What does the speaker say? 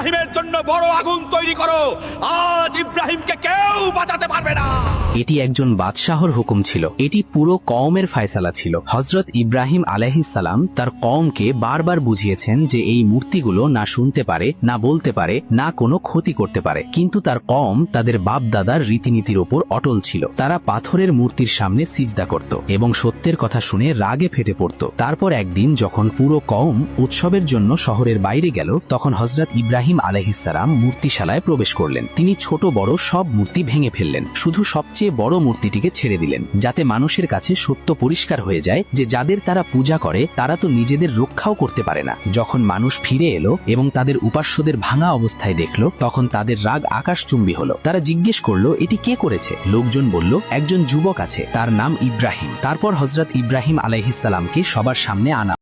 ইব্রাহিমের জন্য বড় আগুন তৈরি করো। আজ ইব্রাহিমকে কেউ বাঁচাতে পারবে না। এটি একজন বাদশাহর হুকুম ছিল। এটি পুরো কওমের ফয়সালা ছিল। হযরত ইব্রাহিম আলাইহিস সালাম তার কওমকে বারবার বুঝিয়েছেন যে এই মূর্তিগুলো না শুনতে পারে, না বলতে পারে, না কোনো ক্ষতি করতে পারে। কিন্তু তার কওম তাদের বাপ দাদার রীতিনীতির উপর অটল ছিল। তারা পাথরের মূর্তির সামনে সিজদা করত এবং সত্যের কথা শুনে রাগে ফেটে পড়ত। তারপর একদিন যখন পুরো কওম উৎসবের জন্য শহরের বাইরে গেল, তখন হযরত ইব্রাহিম আলাইহিস সালাম মূর্তিশালায় প্রবেশ করলেন। তিনি ছোট বড় সব মূর্তি ভেঙে ফেললেন, শুধু সবচেয়ে বড় মূর্তিটিকে ছেড়ে দিলেন, যাতে মানুষের কাছে সত্য পরিষ্কার হয়ে যায় যে যাদের তারা পূজা করে তারা তো নিজেদের রক্ষাও করতে পারে না। যখন মানুষ ফিরে এলো এবং তাদের উপাস্যদের ভাঙা অবস্থায় দেখলো, তখন তাদের রাগ আকাশচুম্বী হলো। তারা জিজ্ঞেস করলো, এটি কে করেছে? লোকজন বলল, একজন যুবক আছে, তার নাম ইব্রাহিম। তারপর হযরত ইব্রাহিম আলাইহিস সালামকে সবার সামনে আনা